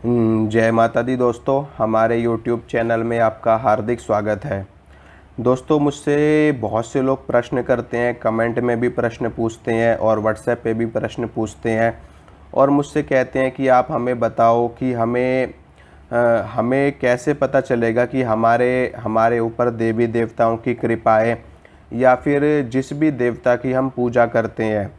जय माता दी दोस्तों, हमारे YouTube चैनल में आपका हार्दिक स्वागत है। दोस्तों, मुझसे बहुत से लोग प्रश्न करते हैं, कमेंट में भी प्रश्न पूछते हैं और व्हाट्सएप पे भी प्रश्न पूछते हैं और मुझसे कहते हैं कि आप हमें बताओ कि हमें कैसे पता चलेगा कि हमारे ऊपर देवी देवताओं की कृपा है, या फिर जिस भी देवता की हम पूजा करते हैं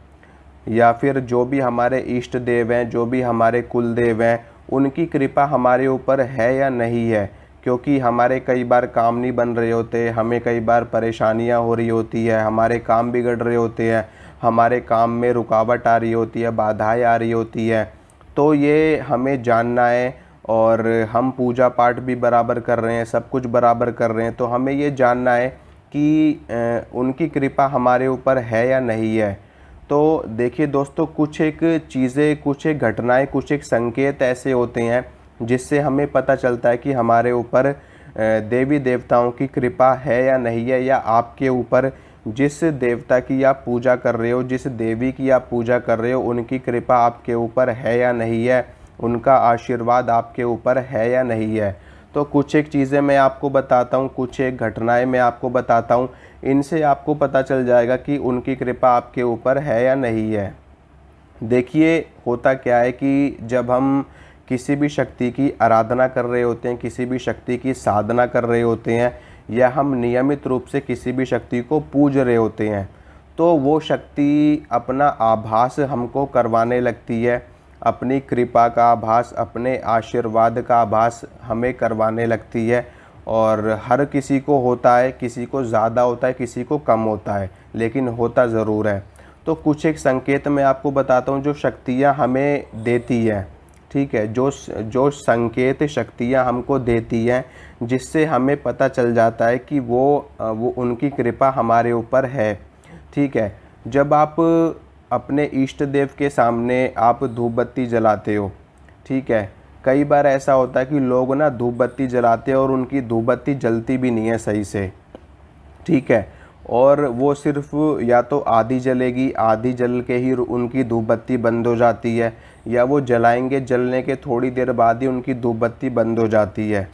या फिर जो भी हमारे इष्ट देव हैं, जो भी हमारे कुल देव हैं, उनकी कृपा हमारे ऊपर है या नहीं है। क्योंकि हमारे कई बार काम नहीं बन रहे होते, हमें कई बार परेशानियां हो रही होती है, हमारे काम बिगड़ रहे होते हैं, हमारे काम में रुकावट आ रही होती है, बाधाएं आ रही होती है। तो ये हमें जानना है, और हम पूजा पाठ भी बराबर कर रहे हैं, सब कुछ बराबर कर रहे हैं, तो हमें ये जानना है कि उनकी कृपा हमारे ऊपर है या नहीं है। तो देखिए दोस्तों, कुछ एक चीज़ें, कुछ एक घटनाएं, कुछ एक संकेत ऐसे होते हैं जिससे हमें पता चलता है कि हमारे ऊपर देवी देवताओं की कृपा है या नहीं है, या आपके ऊपर जिस देवता की आप पूजा कर रहे हो, जिस देवी की आप पूजा कर रहे हो, उनकी कृपा आपके ऊपर है या नहीं है, उनका आशीर्वाद आपके ऊपर है या नहीं है। तो कुछ एक चीज़ें मैं आपको बताता हूँ, कुछ एक घटनाएं मैं आपको बताता हूँ, इनसे आपको पता चल जाएगा कि उनकी कृपा आपके ऊपर है या नहीं है। देखिए, होता क्या है कि जब हम किसी भी शक्ति की आराधना कर रहे होते हैं, किसी भी शक्ति की साधना कर रहे होते हैं, या हम नियमित रूप से किसी भी शक्ति को पूज रहे होते हैं, तो वो शक्ति अपना आभास हमको करवाने लगती है, अपनी कृपा का आभास, अपने आशीर्वाद का आभास हमें करवाने लगती है। और हर किसी को होता है, किसी को ज़्यादा होता है, किसी को कम होता है, लेकिन होता ज़रूर है। तो कुछ एक संकेत मैं आपको बताता हूँ जो शक्तियाँ हमें देती हैं, ठीक है, जो संकेत शक्तियाँ हमको देती हैं, जिससे हमें पता चल जाता है कि वो उनकी कृपा हमारे ऊपर है, ठीक है। जब आप अपने इष्ट देव के सामने आप धूप बत्ती जलाते हो, ठीक है, कई बार ऐसा होता है कि लोग ना धूप बत्ती जलाते हैं और उनकी धूप बत्ती जलती भी नहीं है सही से, ठीक है, और वो सिर्फ या तो आधी जलेगी, आधी जल के ही उनकी धूप बत्ती बंद हो जाती है, या वो जलाएंगे, जलने के थोड़ी देर बाद ही उनकी धूप बत्ती बंद हो जाती है।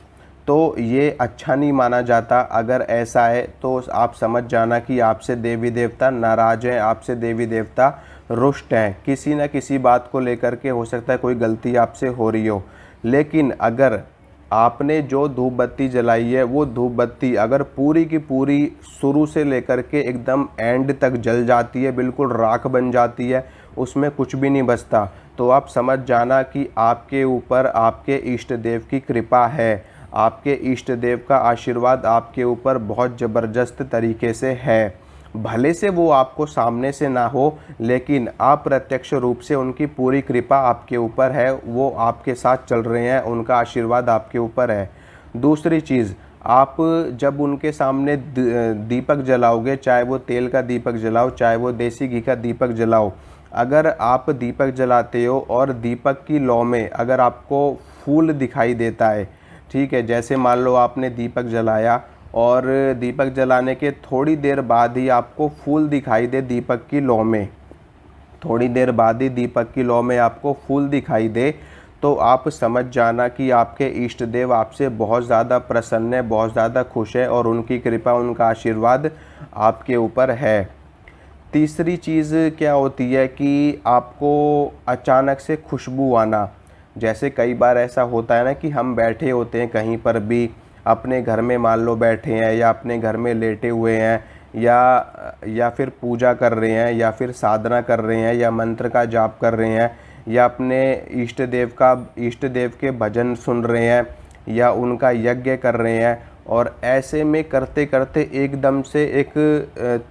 तो ये अच्छा नहीं माना जाता। अगर ऐसा है तो आप समझ जाना कि आपसे देवी देवता नाराज़ हैं, आपसे देवी देवता रुष्ट हैं, किसी न किसी बात को लेकर के हो सकता है कोई गलती आपसे हो रही हो। लेकिन अगर आपने जो धूप बत्ती जलाई है, वो धूप बत्ती अगर पूरी की पूरी शुरू से लेकर के एकदम एंड तक जल जाती है, बिल्कुल राख बन जाती है, उसमें कुछ भी नहीं बचता, तो आप समझ जाना कि आपके ऊपर आपके इष्ट देव की कृपा है, आपके इष्ट देव का आशीर्वाद आपके ऊपर बहुत ज़बरदस्त तरीके से है। भले से वो आपको सामने से ना हो, लेकिन अप्रत्यक्ष रूप से उनकी पूरी कृपा आपके ऊपर है, वो आपके साथ चल रहे हैं, उनका आशीर्वाद आपके ऊपर है। दूसरी चीज़, आप जब उनके सामने दीपक जलाओगे, चाहे वो तेल का दीपक जलाओ, चाहे वो देसी घी का दीपक जलाओ, अगर आप दीपक जलाते हो और दीपक की लौ में अगर आपको फूल दिखाई देता है, ठीक है, जैसे मान लो आपने दीपक जलाया और दीपक जलाने के थोड़ी देर बाद ही आपको फूल दिखाई दे दीपक की लौ में, थोड़ी देर बाद ही दीपक की लौ में आपको फूल दिखाई दे, तो आप समझ जाना कि आपके इष्ट देव आपसे बहुत ज़्यादा प्रसन्न है, बहुत ज़्यादा खुश है, और उनकी कृपा, उनका आशीर्वाद आपके ऊपर है। तीसरी चीज़ क्या होती है कि आपको अचानक से खुशबू आना। जैसे कई बार ऐसा होता है ना कि हम बैठे होते हैं कहीं पर भी, अपने घर में मान लो बैठे हैं, या अपने घर में लेटे हुए हैं, या फिर पूजा कर रहे हैं, या फिर साधना कर रहे हैं, या मंत्र का जाप कर रहे हैं, या अपने इष्ट देव के भजन सुन रहे हैं, या उनका यज्ञ कर रहे हैं, और ऐसे में करते करते एकदम से एक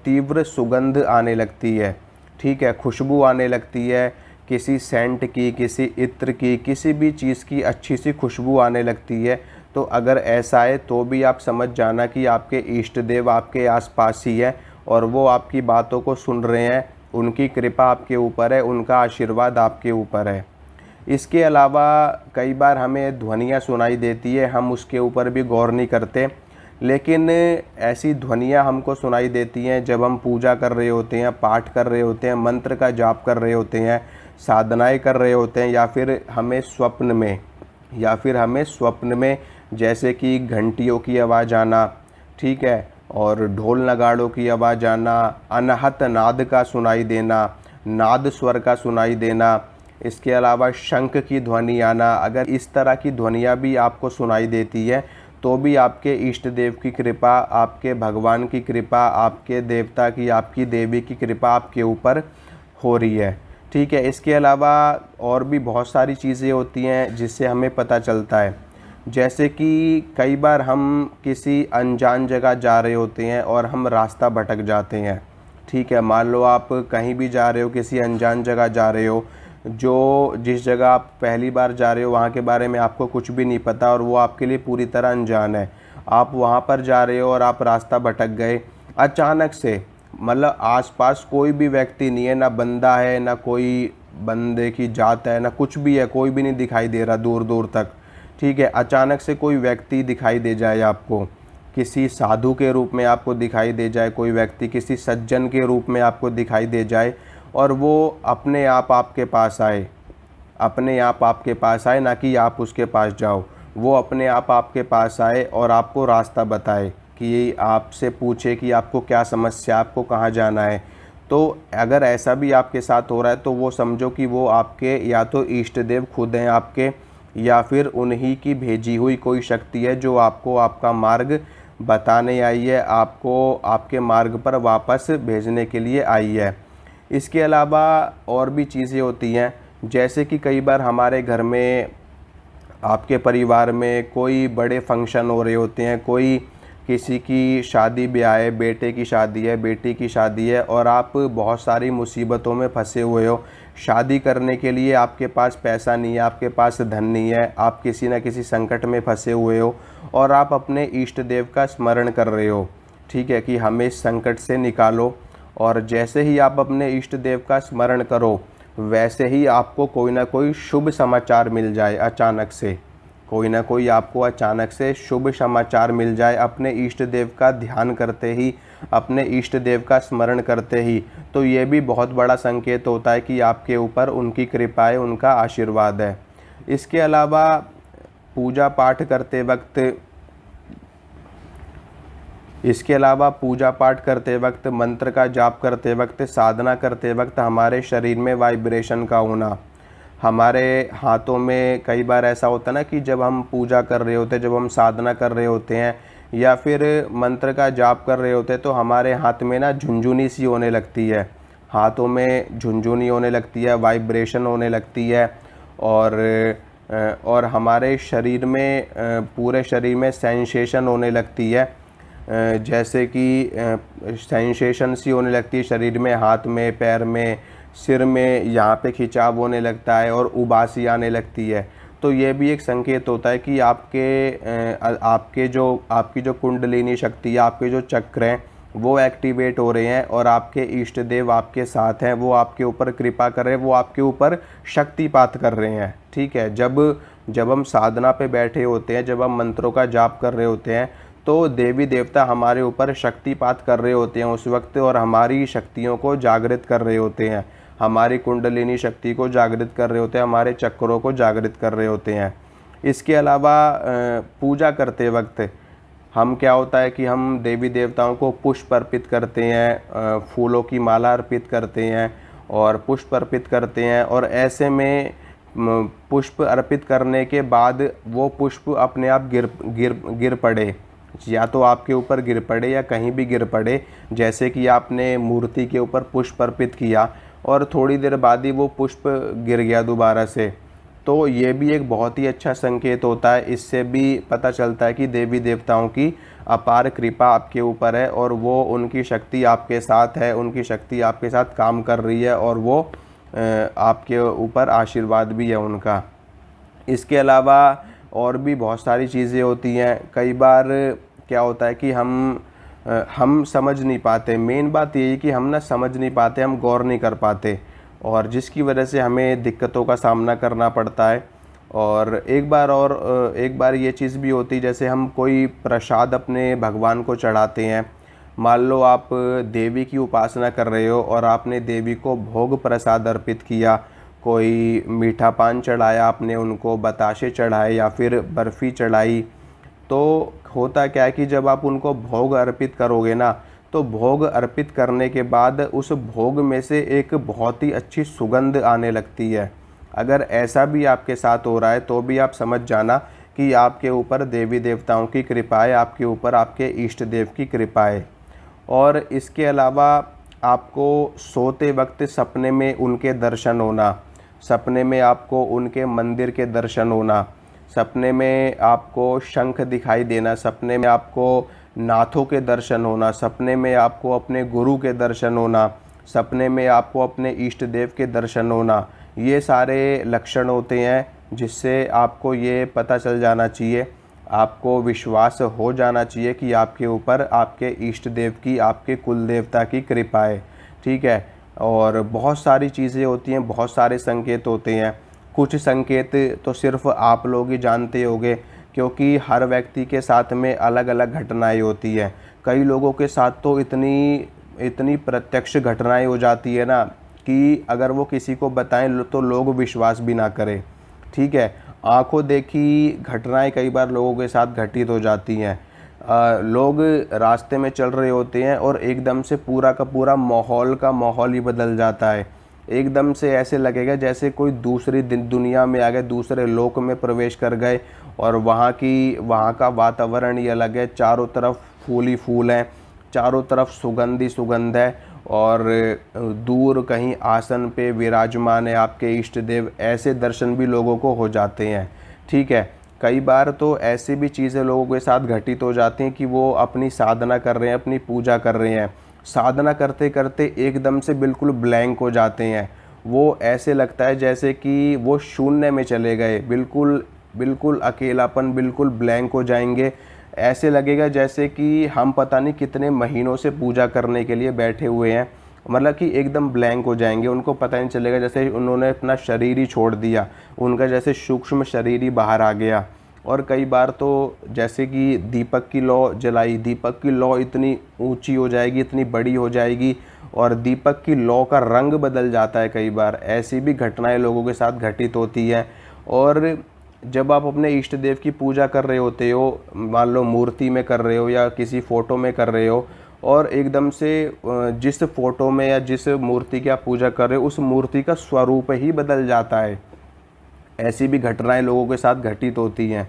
तीव्र सुगंध आने लगती है, ठीक है, खुशबू आने लगती है, किसी सेंट की, किसी इत्र की, किसी भी चीज़ की अच्छी सी खुशबू आने लगती है। तो अगर ऐसा है तो भी आप समझ जाना कि आपके इष्ट देव आपके आसपास ही है, और वो आपकी बातों को सुन रहे हैं, उनकी कृपा आपके ऊपर है, उनका आशीर्वाद आपके ऊपर है। इसके अलावा कई बार हमें ध्वनियाँ सुनाई देती है, हम उसके ऊपर भी गौर नहीं करते, लेकिन ऐसी ध्वनियाँ हमको सुनाई देती हैं जब हम पूजा कर रहे होते हैं, पाठ कर रहे होते हैं, मंत्र का जाप कर रहे होते हैं, साधनाएँ कर रहे होते हैं, या फिर हमें स्वप्न में या फिर हमें स्वप्न में जैसे कि घंटियों की आवाज़ आना, ठीक है, और ढोल नगाड़ों की आवाज़ आना, अनहत नाद का सुनाई देना, नाद स्वर का सुनाई देना, इसके अलावा शंख की ध्वनि आना, अगर इस तरह की ध्वनियाँ भी आपको सुनाई देती है तो भी आपके इष्ट देव की कृपा, आपके भगवान की कृपा, आपके देवता की, आपकी देवी की कृपा आपके ऊपर हो रही है, ठीक है। इसके अलावा और भी बहुत सारी चीज़ें होती हैं जिससे हमें पता चलता है, जैसे कि कई बार हम किसी अनजान जगह जा रहे होते हैं और हम रास्ता भटक जाते हैं, ठीक है। मान लो आप कहीं भी जा रहे हो, किसी अनजान जगह जा रहे हो, जो जिस जगह आप पहली बार जा रहे हो वहाँ के बारे में आपको कुछ भी नहीं पता और वो आपके लिए पूरी तरह अनजान है। आप वहाँ पर जा रहे हो और आप रास्ता भटक गए अचानक से, मतलब आसपास कोई भी व्यक्ति नहीं है, ना बंदा है, ना कोई बंदे की जात है, ना कुछ भी है, कोई भी नहीं दिखाई दे रहा दूर दूर तक, ठीक है। अचानक से कोई व्यक्ति दिखाई दे जाए आपको, किसी साधु के रूप में आपको दिखाई दे जाए, कोई व्यक्ति किसी सज्जन के रूप में आपको दिखाई दे जाए और वो अपने आप आपके पास आए, अपने आप आपके पास आए, ना कि आप उसके पास जाओ, वो अपने आप आपके पास आए और आपको रास्ता बताए, कि आपसे पूछे कि आपको क्या समस्या, आपको कहाँ जाना है। तो अगर ऐसा भी आपके साथ हो रहा है तो वो समझो कि वो आपके या तो इष्ट देव खुद हैं आपके, या फिर उन्हीं की भेजी हुई कोई शक्ति है जो आपको आपका मार्ग बताने आई है, आपको आपके मार्ग पर वापस भेजने के लिए आई है। इसके अलावा और भी चीज़ें होती हैं, जैसे कि कई बार हमारे घर में, आपके परिवार में कोई बड़े फंक्शन हो रहे होते हैं, कोई किसी की शादी ब्याह है, बेटे की शादी है, बेटी की शादी है और आप बहुत सारी मुसीबतों में फंसे हुए हो। शादी करने के लिए आपके पास पैसा नहीं है, आपके पास धन नहीं है, आप किसी न किसी संकट में फंसे हुए हो और आप अपने इष्ट देव का स्मरण कर रहे हो, ठीक है, कि हमें इस संकट से निकालो। और जैसे ही आप अपने इष्ट देव का स्मरण करो वैसे ही आपको कोई ना कोई शुभ समाचार मिल जाए, अचानक से कोई ना कोई आपको अचानक से शुभ समाचार मिल जाए अपने इष्ट देव का ध्यान करते ही, अपने इष्ट देव का स्मरण करते ही, तो ये भी बहुत बड़ा संकेत होता है कि आपके ऊपर उनकी कृपा है, उनका आशीर्वाद है। इसके अलावा पूजा पाठ करते वक्त, इसके अलावा पूजा पाठ करते वक्त, मंत्र का जाप करते वक्त, साधना करते वक्त हमारे शरीर में वाइब्रेशन का होना, हमारे हाथों में कई बार ऐसा होता है ना कि जब हम पूजा कर रहे होते हैं, जब हम साधना कर रहे होते हैं या फिर मंत्र का जाप कर रहे होते हैं तो हमारे हाथ में ना झुनझुनी सी होने लगती है, हाथों में झुनझुनी होने लगती है, वाइब्रेशन होने लगती है और हमारे शरीर में, पूरे शरीर में सेंसेशन होने लगती है, जैसे कि सेंसेशन सी होने लगती है शरीर में, हाथ में, पैर में, सिर में, यहाँ पे खिंचाव होने लगता है और उबासी आने लगती है। तो ये भी एक संकेत होता है कि आपकी जो कुंडलिनी शक्ति है, आपके जो चक्र हैं वो एक्टिवेट हो रहे हैं और आपके इष्ट देव आपके साथ हैं, वो आपके ऊपर कृपा कर रहे हैं, वो आपके ऊपर शक्तिपात कर रहे हैं, ठीक है। जब हम साधना पे बैठे होते हैं, जब हम मंत्रों का जाप कर रहे होते हैं तो देवी देवता हमारे ऊपर शक्तिपात कर रहे होते हैं उस वक्त और हमारी शक्तियों को जागृत कर रहे होते हैं, हमारी कुंडलिनी शक्ति को जागृत कर रहे होते हैं, हमारे चक्रों को जागृत कर रहे होते हैं। इसके अलावा पूजा करते वक्त हम, क्या होता है कि हम देवी देवताओं को पुष्प अर्पित करते हैं, फूलों की माला अर्पित करते हैं और पुष्प अर्पित करते हैं, और ऐसे में पुष्प अर्पित करने के बाद वो पुष्प अपने आप गिर पड़े, या तो आपके ऊपर गिर पड़े या कहीं भी गिर पड़े, जैसे कि आपने मूर्ति के ऊपर पुष्प अर्पित किया और थोड़ी देर बाद ही वो पुष्प गिर गया दोबारा से, तो ये भी एक बहुत ही अच्छा संकेत होता है। इससे भी पता चलता है कि देवी देवताओं की अपार कृपा आपके ऊपर है और वो, उनकी शक्ति आपके साथ है, उनकी शक्ति आपके साथ काम कर रही है और वो आपके ऊपर आशीर्वाद भी है उनका। इसके अलावा और भी बहुत सारी चीज़ें होती हैं। कई बार क्या होता है कि हम समझ नहीं पाते, मेन बात ये है कि हम ना समझ नहीं पाते, हम गौर नहीं कर पाते और जिसकी वजह से हमें दिक्कतों का सामना करना पड़ता है। और एक बार ये चीज़ भी होती है, जैसे हम कोई प्रसाद अपने भगवान को चढ़ाते हैं, मान लो आप देवी की उपासना कर रहे हो और आपने देवी को भोग प्रसाद अर्पित किया, कोई मीठा पान चढ़ाया आपने उनको, बताशे चढ़ाए या फिर बर्फ़ी चढ़ाई, तो होता क्या है कि जब आप उनको भोग अर्पित करोगे ना, तो भोग अर्पित करने के बाद उस भोग में से एक बहुत ही अच्छी सुगंध आने लगती है। अगर ऐसा भी आपके साथ हो रहा है तो भी आप समझ जाना कि आपके ऊपर देवी देवताओं की कृपा है, आपके ऊपर आपके इष्ट देव की कृपा है। और इसके अलावा आपको सोते वक्त सपने में उनके दर्शन होना, सपने में आपको उनके मंदिर के दर्शन होना, सपने में आपको शंख दिखाई देना, सपने में आपको नाथों के दर्शन होना, सपने में आपको अपने गुरु के दर्शन होना, सपने में आपको अपने इष्ट देव के दर्शन होना, ये सारे लक्षण होते हैं जिससे आपको ये पता चल जाना चाहिए, आपको विश्वास हो जाना चाहिए कि आपके ऊपर आपके इष्ट देव की, आपके कुल देवता की कृपा है। ठीक है। और बहुत सारी चीज़ें होती हैं, बहुत सारे संकेत होते हैं। कुछ संकेत तो सिर्फ आप लोग ही जानते होंगे, क्योंकि हर व्यक्ति के साथ में अलग अलग घटनाएं होती हैं। कई लोगों के साथ तो इतनी प्रत्यक्ष घटनाएं हो जाती है ना कि अगर वो किसी को बताएं तो लोग विश्वास भी ना करें। ठीक है। आंखों देखी घटनाएं कई बार लोगों के साथ घटित हो जाती हैं। लोग रास्ते में चल रहे होते हैं और एकदम से पूरा का पूरा माहौल का माहौल ही बदल जाता है। एकदम से ऐसे लगेगा जैसे कोई दूसरी दुनिया में आ गए, दूसरे लोक में प्रवेश कर गए, और वहाँ का वातावरण ही अलग है। चारों तरफ फूल ही फूल हैं, चारों तरफ सुगंध ही सुगंध है, और दूर कहीं आसन पे विराजमान है आपके इष्ट देव, ऐसे दर्शन भी लोगों को हो जाते हैं। ठीक है। कई बार तो ऐसी भी चीज़ें लोगों के साथ घटित हो जाती हैं कि वो अपनी साधना कर रहे हैं, अपनी पूजा कर रहे हैं, साधना करते करते एकदम से बिल्कुल ब्लैंक हो जाते हैं। वो ऐसे लगता है जैसे कि वो शून्य में चले गए, बिल्कुल अकेलापन, बिल्कुल ब्लैंक हो जाएंगे। ऐसे लगेगा जैसे कि हम पता नहीं कितने महीनों से पूजा करने के लिए बैठे हुए हैं, मतलब कि एकदम ब्लैंक हो जाएंगे। उनको पता नहीं चलेगा जैसे उन्होंने अपना शरीर ही छोड़ दिया, उनका जैसे सूक्ष्म शरीर ही बाहर आ गया। और कई बार तो जैसे कि दीपक की लौ जलाई, दीपक की लौ इतनी ऊंची हो जाएगी, इतनी बड़ी हो जाएगी, और दीपक की लौ का रंग बदल जाता है। कई बार ऐसी भी घटनाएं लोगों के साथ घटित होती हैं। और जब आप अपने इष्ट देव की पूजा कर रहे होते हो, मान लो मूर्ति में कर रहे हो या किसी फ़ोटो में कर रहे हो, और एकदम से जिस फ़ोटो में या जिस मूर्ति की आप पूजा कर रहे हो उस मूर्ति का स्वरूप ही बदल जाता है। ऐसी भी घटनाएं लोगों के साथ घटित होती हैं।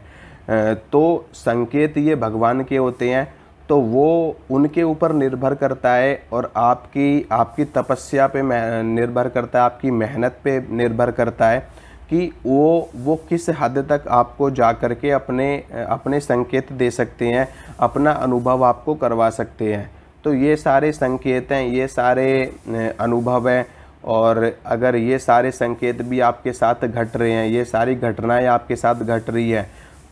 तो संकेत ये भगवान के होते हैं, तो वो उनके ऊपर निर्भर करता है, और आपकी तपस्या पे निर्भर करता है, आपकी मेहनत पे निर्भर करता है कि वो किस हद तक आपको जा कर के अपने संकेत दे सकते हैं, अपना अनुभव आपको करवा सकते हैं। तो ये सारे संकेत हैं, ये सारे अनुभव हैं, और अगर ये सारे संकेत भी आपके साथ घट रहे हैं, ये सारी घटनाएं आपके साथ घट रही है,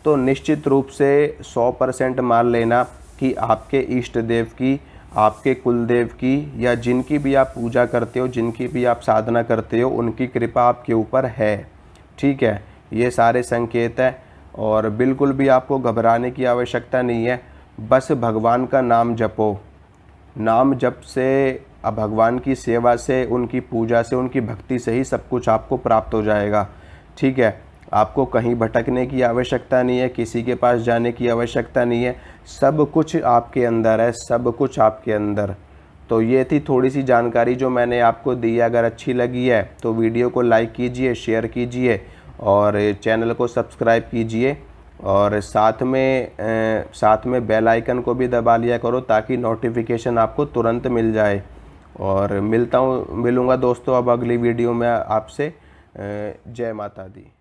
तो निश्चित रूप से 100% मान लेना कि आपके इष्ट देव की, आपके कुल देव की, या जिनकी भी आप पूजा करते हो, जिनकी भी आप साधना करते हो, उनकी कृपा आपके ऊपर है। ठीक है। ये सारे संकेत हैं, और बिल्कुल भी आपको घबराने की आवश्यकता नहीं है। बस भगवान का नाम जपो। नाम जप से, अब भगवान की सेवा से, उनकी पूजा से, उनकी भक्ति से ही सब कुछ आपको प्राप्त हो जाएगा। ठीक है। आपको कहीं भटकने की आवश्यकता नहीं है, किसी के पास जाने की आवश्यकता नहीं है, सब कुछ आपके अंदर है, सब कुछ आपके अंदर। तो ये थी थोड़ी सी जानकारी जो मैंने आपको दी है। अगर अच्छी लगी है तो वीडियो को लाइक कीजिए, शेयर कीजिए, और चैनल को सब्सक्राइब कीजिए, और साथ में बेल आइकन को भी दबा लिया करो ताकि नोटिफिकेशन आपको तुरंत मिल जाए। और मिलूँगा दोस्तों अब अगली वीडियो में आपसे। जय माता दी।